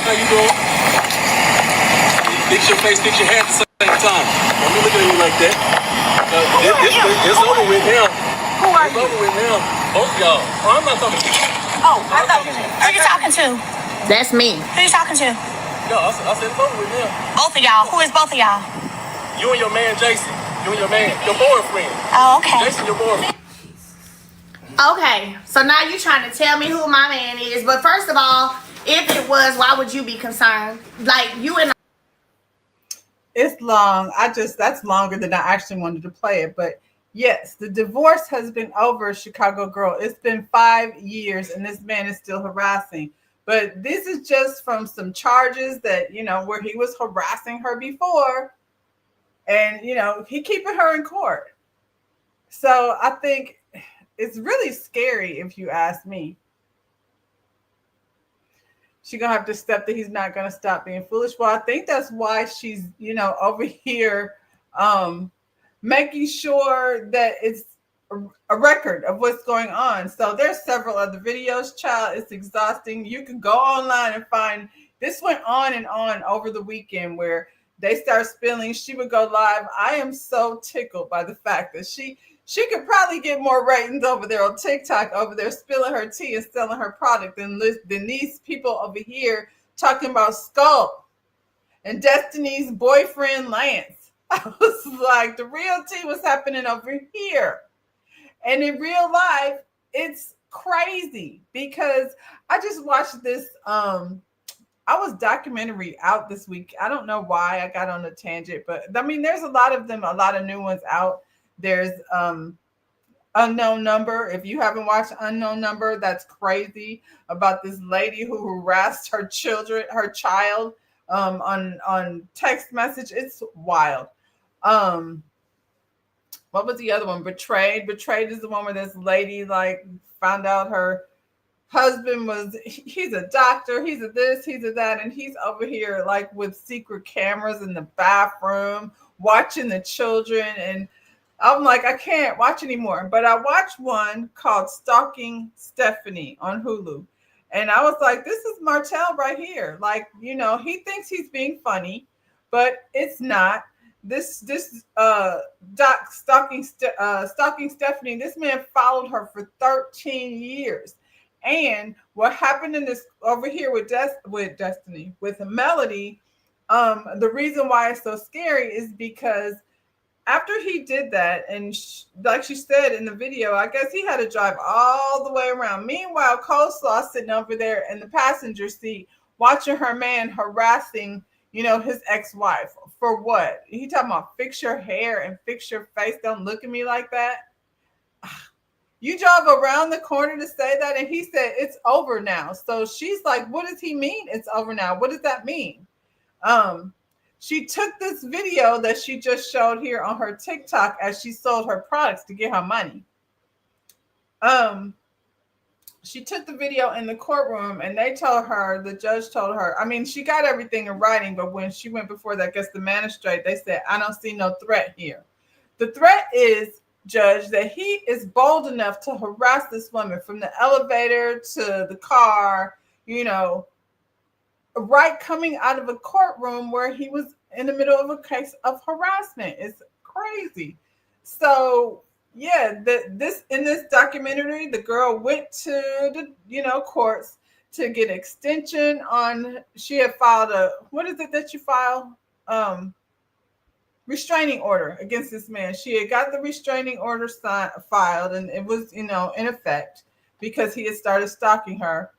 How you doing? Fix your face, fix your hair at the same time. Don't be looking at me like that. It's over with now. Who are It's over with now. Both y'all. Oh, I'm not talking to you. Oh, I thought you were. Who you talking to? That's me. Who you talking to? Yo, I said it's over with now. Both of y'all. Who is both of y'all? You and your man, Jason. You and your man, your boyfriend. Oh, okay. Jason, your boyfriend. Okay, so now you're trying to tell me who my man is. But first of all, if it was, why would you be concerned? Like, you and It's long. That's longer than I actually wanted to play it. But yes, the divorce has been over, Chicago girl. It's been 5 years and this man is still harassing. But this is just from some charges that, where he was harassing her before. And, he keeping her in court. So I think it's really scary if you ask me. She's going to have to step that he's not going to stop being foolish. Well, I think that's why she's, over here making sure that it's a record of what's going on. So there's several other videos, child. It's exhausting. You can go online and find, this went on and on over the weekend where they start spilling. She would go live. I am so tickled by the fact that she could probably get more ratings over there on TikTok, over there spilling her tea and selling her product than these people over here talking about Skull and Destiny's boyfriend Lance. I was like, the real tea was happening over here. And in real life, it's crazy because I just watched this I was documentary out this week. I don't know why I got on a tangent, but I mean there's a lot of them, a lot of new ones out. There's Unknown Number. If you haven't watched Unknown Number, that's crazy, about this lady who harassed her child on text message. It's wild. Um what was the other one? Betrayed is the one where this lady like found out her husband was, he's a doctor, he's a this, he's a that, and he's over here like with secret cameras in the bathroom watching the children. And I'm like, I can't watch anymore. But I watched one called Stalking Stephanie on Hulu. And I was like, this is Martell right here. Like, he thinks he's being funny, but it's not. This doc stalking Stephanie, this man followed her for 13 years. And what happened in this over here with Destiny, with Melody, the reason why it's so scary is because after he did that, and like she said in the video, I guess he had to drive all the way around. Meanwhile, Coleslaw sitting over there in the passenger seat, watching her man harassing, his ex-wife. For what? He talking about fix your hair and fix your face. Don't look at me like that. You drove around the corner to say that, and he said it's over now. So she's like, what does he mean it's over now? What does that mean? She took this video that she just showed here on her TikTok as she sold her products to get her money. She took the video in the courtroom, and the judge told her, I mean, she got everything in writing, but when she went before that, I guess the magistrate, they said, I don't see no threat here. The threat is, judge, that he is bold enough to harass this woman from the elevator to the car, right coming out of a courtroom where he was in the middle of a case of harassment. It's crazy. So yeah, this in this documentary, the girl went to the courts to get extension on. She had filed what is it that you file? Restraining order against this man. She had got the restraining order filed, and it was in effect because he had started stalking her.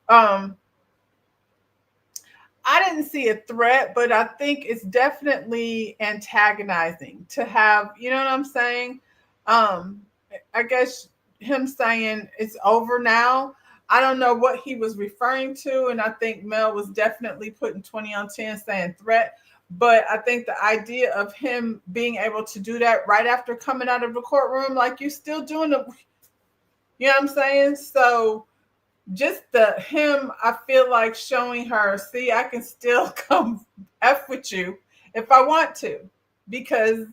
I didn't see a threat, but I think it's definitely antagonizing to have, you know what I'm saying? I guess him saying it's over now. I don't know what he was referring to. And I think Mel was definitely putting 20 on 10 saying threat. But I think the idea of him being able to do that right after coming out of the courtroom, like you still doing it, you know what I'm saying? So just him, I feel like showing her, see, I can still come F with you if I want to, because,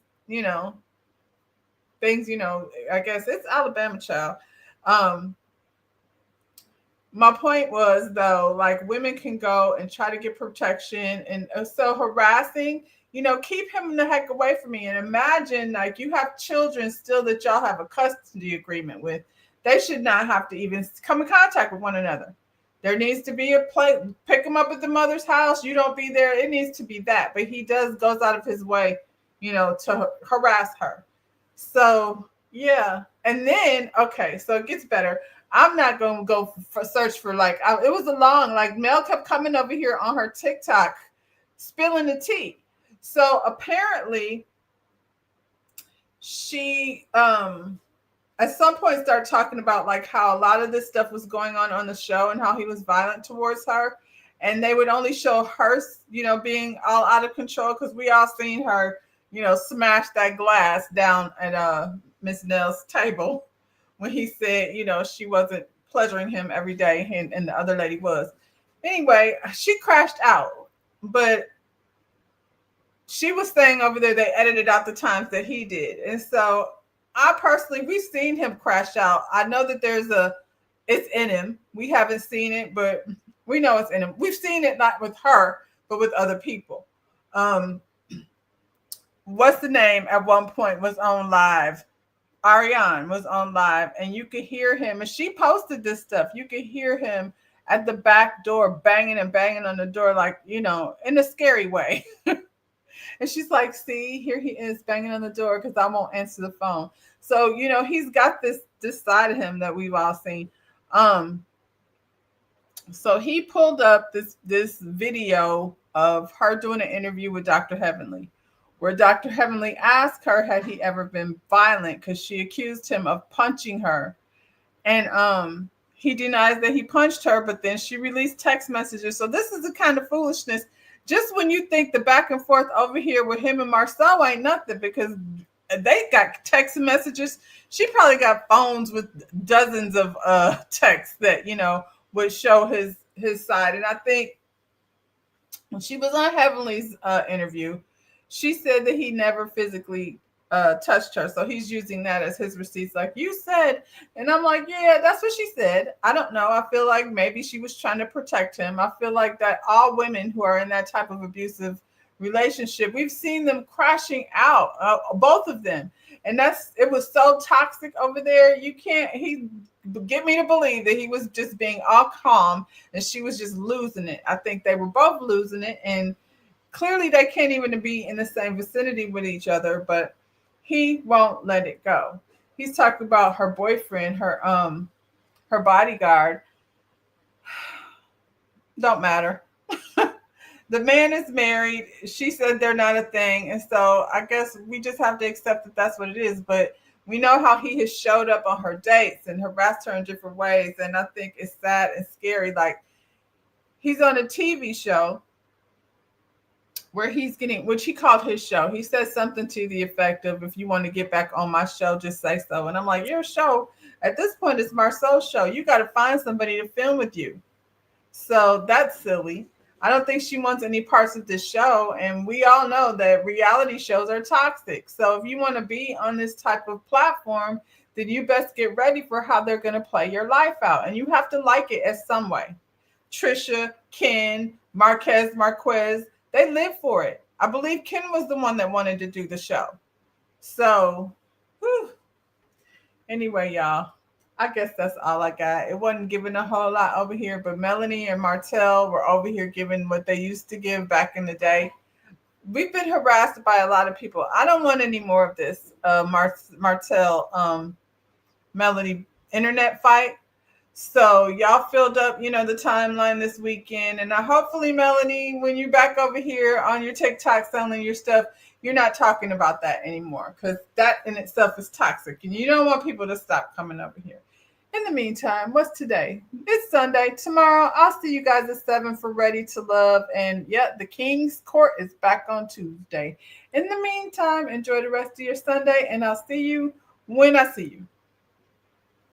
things, I guess it's Alabama, child. My point was, though, like women can go and try to get protection, and so harassing, keep him the heck away from me. And imagine, like, you have children still that y'all have a custody agreement with. They should not have to even come in contact with one another. There needs to be a place, pick them up at the mother's house. You don't be there. It needs to be that. But he goes out of his way, to harass her. So, yeah. And then, okay, so it gets better. I'm not going to go for search for it was a long, Mel kept coming over here on her TikTok, spilling the tea. So apparently she, at some point started talking about how a lot of this stuff was going on the show and how he was violent towards her. And they would only show her, being all out of control, because we all seen her, smash that glass down at Miss Nell's table when he said, she wasn't pleasuring him every day, and the other lady was. Anyway, she crashed out. But she was saying over there they edited out the times that he did. And so I personally, we've seen him crash out. I know that it's in him. We haven't seen it, but we know it's in him. We've seen it not with her, but with other people. What's the name at one point was on live. Ariane was on live, and you could hear him, and she posted this stuff. You could hear him at the back door banging and banging on the door, in a scary way. And she's like, see, here he is banging on the door because I won't answer the phone. So, he's got this side of him that we've all seen. Um, so he pulled up this video of her doing an interview with Dr. Heavenly, where Dr. Heavenly asked her had he ever been violent because she accused him of punching her. And he denies that he punched her, but then she released text messages. So this is the kind of foolishness. Just when you think the back and forth over here with him and Marcel ain't nothing, because they got text messages. She probably got phones with dozens of texts that would show his side. And I think when she was on Heavenly's interview, she said that he never physically touched her. So he's using that as his receipts, like you said. And I'm like, yeah, that's what she said. I don't know. I feel like maybe she was trying to protect him. I feel like that all women who are in that type of abusive relationship, we've seen them crashing out, both of them. And it was so toxic over there. He get me to believe that he was just being all calm and she was just losing it. I think they were both losing it. And clearly they can't even be in the same vicinity with each other, but he won't let it go. He's talking about her boyfriend, her bodyguard. Don't matter. The man is married. She said they're not a thing. And so I guess we just have to accept that that's what it is. But we know how he has showed up on her dates and harassed her in different ways. And I think it's sad and scary. Like, he's on a TV show where he's getting, which he called his show. He said something to the effect of, if you want to get back on my show, just say so. And I'm like, your show at this point is Marcel's show. You got to find somebody to film with you. So that's silly. I don't think she wants any parts of this show. And we all know that reality shows are toxic. So if you want to be on this type of platform, then you best get ready for how they're going to play your life out. And you have to like it as some way. Trisha, Ken, Marquez, they live for it. I believe Ken was the one that wanted to do the show. So, anyway, y'all, I guess that's all I got. It wasn't giving a whole lot over here, but Melanie and Martell were over here giving what they used to give back in the day. We've been harassed by a lot of people. I don't want any more of this Martell Melanie internet fight. So y'all filled up, the timeline this weekend. And hopefully, Melanie, when you're back over here on your TikTok selling your stuff, you're not talking about that anymore, because that in itself is toxic. And you don't want people to stop coming over here. In the meantime, what's today? It's Sunday. Tomorrow, I'll see you guys at 7 for Ready to Love. And the King's Court is back on Tuesday. In the meantime, enjoy the rest of your Sunday, and I'll see you when I see you.